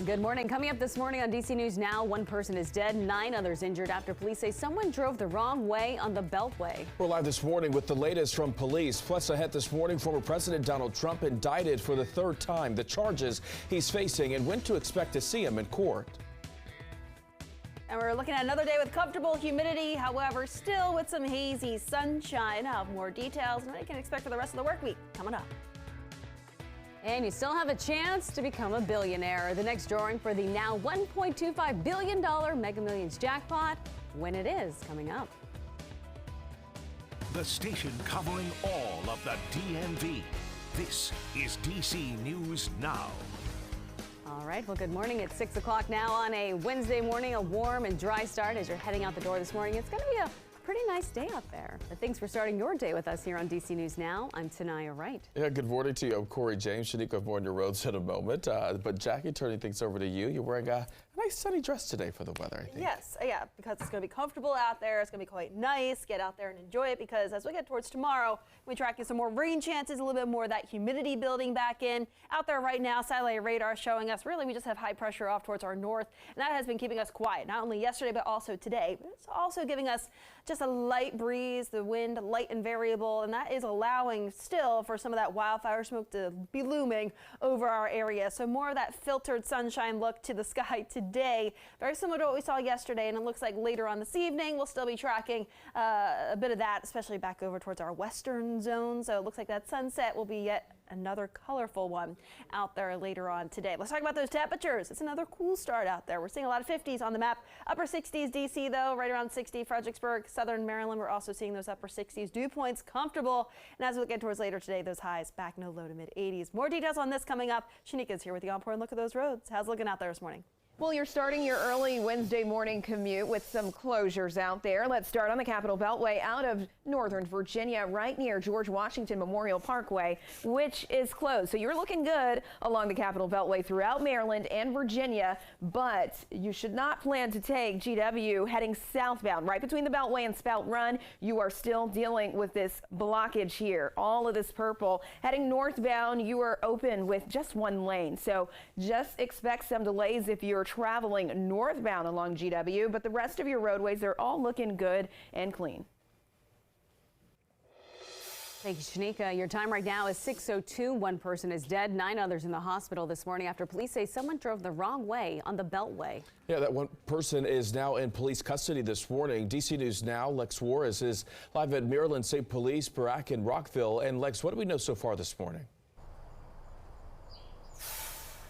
Good morning. Coming up this morning on DC News Now, one person is dead, 9 others injured after police say someone drove the wrong way on the Beltway. We're live this morning with the latest from police. Plus ahead this morning, former President Donald Trump indicted for the third time, the charges he's facing and when to expect to see him in court. And we're looking at another day with comfortable humidity, however, still with some hazy sunshine. I'll have more details and what you can expect for the rest of the work week coming up. And you still have a chance to become a billionaire. The next drawing for the now $1.25 billion Mega Millions jackpot, when it is coming up. The station covering all of the DMV. This is DC News Now. All right, well, good morning. It's 6 o'clock now on a Wednesday morning, a warm and dry start as you're heading out the door this morning. It's going to be a pretty nice day out there. But thanks for starting your day with us here on DC News Now. I'm Tanaya Wright. Yeah, good morning to you. I'm Corey James. Shanika, I'm on your roads in a moment. But Jackie, turning things over to you. You're wearing a nice sunny dress today for the weather, I think. Yes, yeah, because it's going to be comfortable out there. It's going to be quite nice. Get out there and enjoy it because as we get towards tomorrow, we're tracking some more rain chances, a little bit more of that humidity building back in. Out there right now, satellite radar showing us really we just have high pressure off towards our north, and that has been keeping us quiet, not only yesterday but also today. But it's also giving us just a light breeze, the wind light and variable, and that is allowing still for some of that wildfire smoke to be looming over our area. So more of that filtered sunshine look to the sky today, very similar to what we saw yesterday, and it looks like later on this evening we'll still be tracking a bit of that, especially back over towards our western zone. So it looks like that sunset will be yet another colorful one out there later on today. Let's talk about those temperatures. It's another cool start out there. We're seeing a lot of 50s on the map. Upper 60s DC though, right around 60. Fredericksburg, southern Maryland, we're also seeing those upper 60s. Dew points comfortable. And as we get towards later today, those highs back no low to mid 80s. More details on this coming up. Shanika's here with the on-point look at those roads. How's it looking out there this morning? Well, you're starting your early Wednesday morning commute with some closures out there. Let's start on the Capitol Beltway out of Northern Virginia, right near George Washington Memorial Parkway, which is closed. So you're looking good along the Capitol Beltway throughout Maryland and Virginia, but you should not plan to take GW heading southbound. Right between the Beltway and Spout Run, you are still dealing with this blockage here. All of this purple. Heading northbound, you are open with just one lane. So just expect some delays if you're traveling northbound along GW, but the rest of your roadways are all looking good and clean. Thank you, Shanika. Your time right now is 6:02. One person is dead, 9 others in the hospital this morning after police say someone drove the wrong way on the Beltway. Yeah, that one person is now in police custody this morning. DC News Now, Lex Juarez is live at Maryland State Police, Barack and Rockville. And Lex, what do we know so far this morning?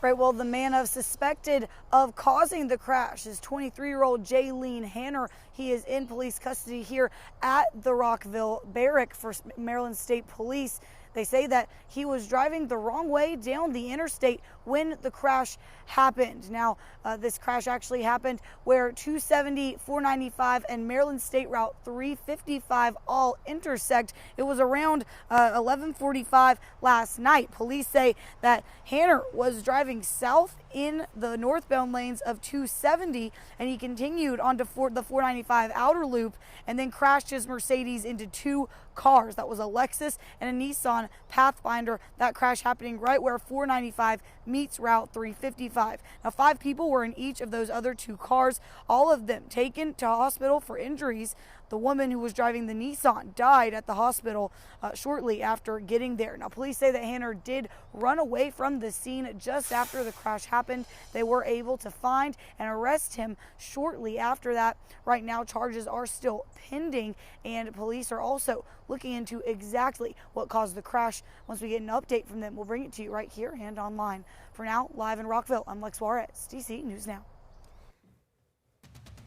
Right, well, the man suspected of causing the crash is 23-year-old Jaylene Hanner. He is in police custody here at the Rockville Barrack for Maryland State Police. They say that he was driving the wrong way down the interstate when the crash happened. Now, this crash actually happened where 270, 495, and Maryland State Route 355 all intersect. It was around 11:45 last night. Police say that Hanner was driving south in the northbound lanes of 270, and he continued onto the 495 outer loop and then crashed his Mercedes into 2 cars. That was a Lexus and a Nissan Pathfinder. That crash happening right where 495 meets Route 355. Now, 5 people were in each of those other 2 cars, all of them taken to hospital for injuries. The woman who was driving the Nissan died at the hospital shortly after getting there. Now, police say that Hanner did run away from the scene just after the crash happened. They were able to find and arrest him shortly after that. Right now, charges are still pending, and police are also looking into exactly what caused the crash. Once we get an update from them, we'll bring it to you right here and online. For now, live in Rockville, I'm Lex Juarez, DC News Now.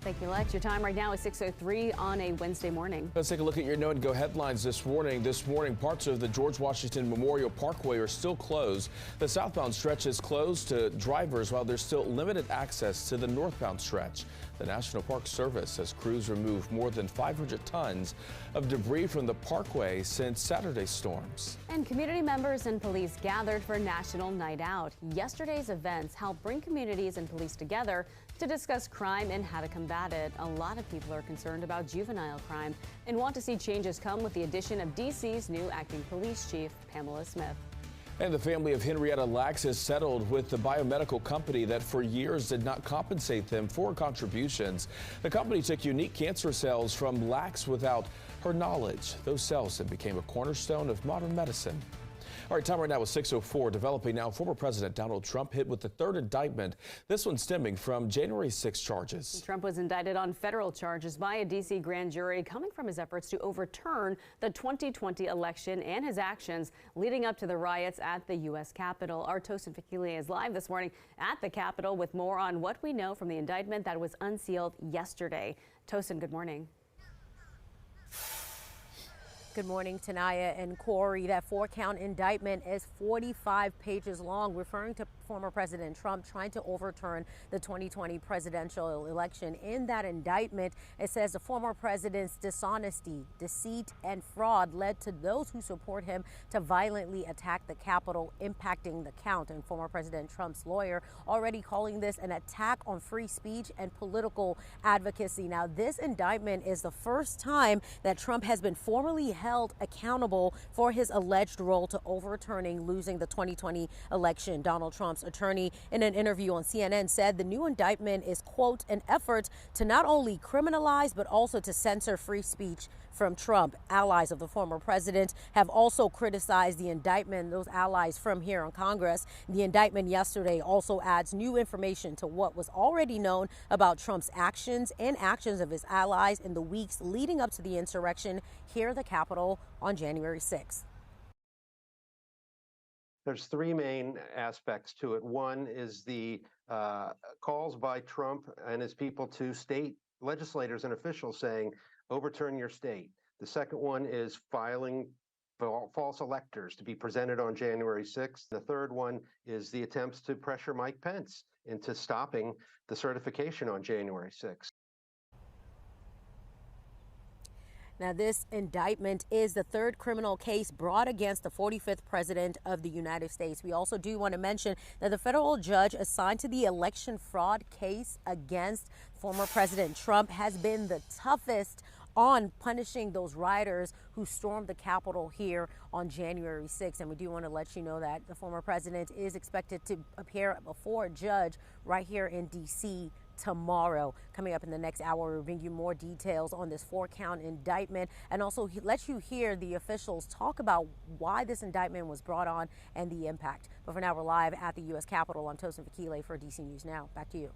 Thank you, Lex. Your time right now is 6:03 on a Wednesday morning. Let's take a look at your Know and Go headlines this morning. This morning, parts of the George Washington Memorial Parkway are still closed. The southbound stretch is closed to drivers while there's still limited access to the northbound stretch. The National Park Service says crews removed more than 500 tons of debris from the parkway since Saturday's storms. And community members and police gathered for National Night Out. Yesterday's events helped bring communities and police together to discuss crime and how to combat it. A lot of people are concerned about juvenile crime and want to see changes come with the addition of DC's new acting police chief, Pamela Smith. And the family of Henrietta Lacks has settled with the biomedical company that for years did not compensate them for contributions. The company took unique cancer cells from Lacks without her knowledge. Those cells that became a cornerstone of modern medicine. All right, time right now is 6:04. Developing now, former President Donald Trump hit with the third indictment, this one stemming from January 6 charges. Trump was indicted on federal charges by a D.C. grand jury coming from his efforts to overturn the 2020 election and his actions leading up to the riots at the U.S. Capitol. Our Tosin Fakile is live this morning at the Capitol with more on what we know from the indictment that was unsealed yesterday. Tosin, good morning. Good morning, Tanaya and Corey. That 4-count indictment is 45 pages long, referring to former President Trump trying to overturn the 2020 presidential election. In that indictment, it says the former president's dishonesty, deceit, and fraud led to those who support him to violently attack the Capitol, impacting the count. And former President Trump's lawyer already calling this an attack on free speech and political advocacy. Now, this indictment is the first time that Trump has been formally held accountable for his alleged role to overturning losing the 2020 election. Donald Trump's attorney in an interview on CNN said the new indictment is, quote, an effort to not only criminalize but also to censor free speech from Trump. Allies of the former president have also criticized the indictment, those allies from here in Congress. The indictment yesterday also adds new information to what was already known about Trump's actions and actions of his allies in the weeks leading up to the insurrection here at the Capitol on January 6th. There's three main aspects to it. One is the calls by Trump and his people to state legislators and officials saying, overturn your state. The second one is filing false electors to be presented on January 6th. The third one is the attempts to pressure Mike Pence into stopping the certification on January 6th. Now, this indictment is the third criminal case brought against the 45th president of the United States. We also do want to mention that the federal judge assigned to the election fraud case against former President Trump has been the toughest on punishing those rioters who stormed the Capitol here on January 6th. And we do want to let you know that the former president is expected to appear before a judge right here in D.C. tomorrow. Coming up in the next hour, we'll bring you more details on this 4-count indictment and also let you hear the officials talk about why this indictment was brought on and the impact. But for now, we're live at the U.S. Capitol. I'm Tosin Fakile for DC News Now. Back to you.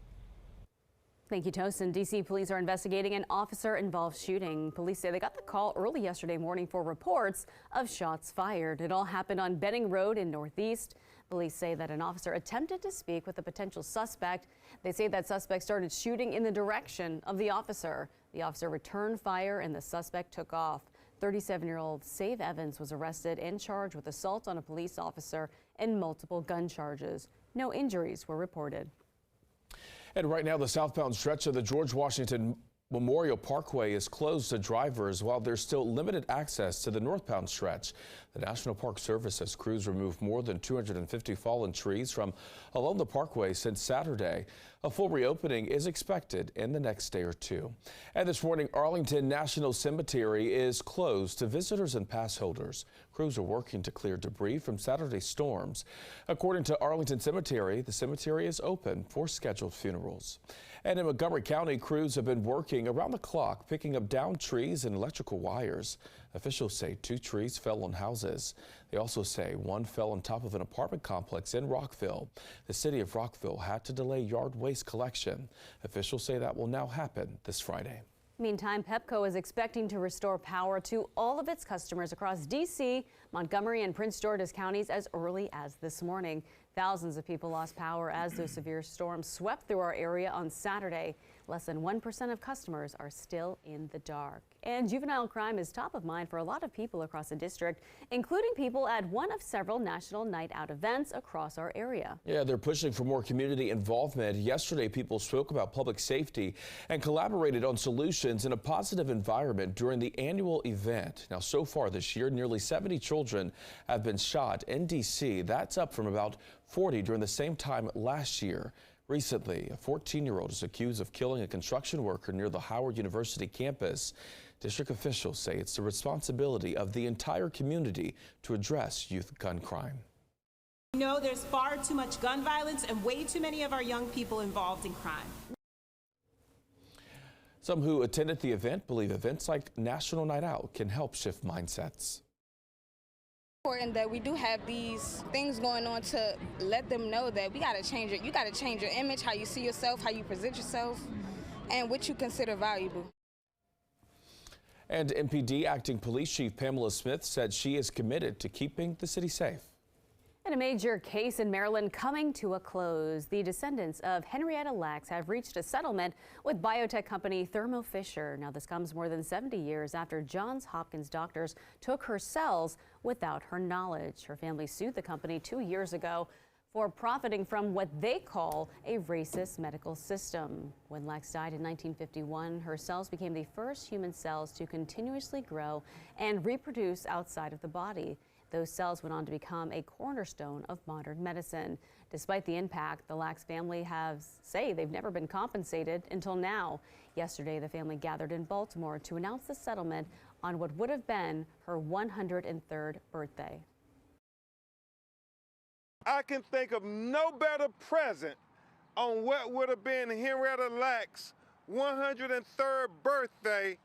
Thank you, Tosin. D.C. police are investigating an officer-involved shooting. Police say they got the call early yesterday morning for reports of shots fired. It all happened on Benning Road in Northeast. Police say that an officer attempted to speak with a potential suspect. They say that suspect started shooting in the direction of the officer. The officer returned fire and the suspect took off. 37-year-old Save Evans was arrested and charged with assault on a police officer and multiple gun charges. No injuries were reported. And right now, the southbound stretch of the George Washington Memorial Parkway is closed to drivers while there's still limited access to the northbound stretch. The National Park Service says crews removed more than 250 fallen trees from along the parkway since Saturday. A full reopening is expected in the next day or two. And this morning, Arlington National Cemetery is closed to visitors and pass holders. Crews are working to clear debris from Saturday's storms. According to Arlington Cemetery, the cemetery is open for scheduled funerals. And in Montgomery County, crews have been working around the clock picking up downed trees and electrical wires. Officials say 2 trees fell on houses. They also say 1 fell on top of an apartment complex in Rockville. The city of Rockville had to delay yard waste collection. Officials say that will now happen this Friday. Meantime, Pepco is expecting to restore power to all of its customers across D.C., Montgomery, and Prince George's counties as early as this morning. Thousands of people lost power as those severe storms swept through our area on Saturday. Less than 1% of customers are still in the dark. And juvenile crime is top of mind for a lot of people across the district, including people at one of several national night out events across our area. Yeah, they're pushing for more community involvement. Yesterday, people spoke about public safety and collaborated on solutions in a positive environment during the annual event. Now, so far this year, nearly 70 children have been shot in D.C. That's up from about 40 during the same time last year. Recently, a 14-year-old is accused of killing a construction worker near the Howard University campus. District officials say it's the responsibility of the entire community to address youth gun crime. We know there's far too much gun violence and way too many of our young people involved in crime. Some who attended the event believe events like National Night Out can help shift mindsets. Important that we do have these things going on to let them know that we got to change it. You got to change your image, how you see yourself, how you present yourself, and what you consider valuable. And MPD Acting Police Chief Pamela Smith said she is committed to keeping the city safe. And a major case in Maryland coming to a close. The descendants of Henrietta Lacks have reached a settlement with biotech company Thermo Fisher. Now, this comes more than 70 years after Johns Hopkins doctors took her cells without her knowledge. Her family sued the company 2 years ago for profiting from what they call a racist medical system. When Lacks died in 1951, her cells became the first human cells to continuously grow and reproduce outside of the body. Those cells went on to become a cornerstone of modern medicine. Despite the impact, the Lacks family say they've never been compensated until now. Yesterday, the family gathered in Baltimore to announce the settlement on what would have been her 103rd birthday. I can think of no better present on what would have been Henrietta Lacks' 103rd birthday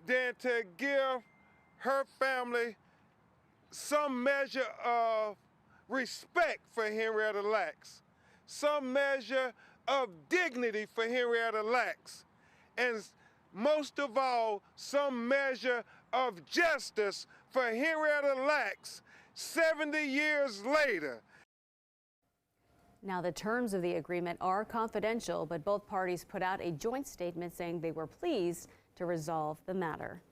than to give her family some measure of respect for Henrietta Lacks, some measure of dignity for Henrietta Lacks, and most of all, some measure of justice for Henrietta Lacks 70 years later. Now, the terms of the agreement are confidential, but both parties put out a joint statement saying they were pleased to resolve the matter.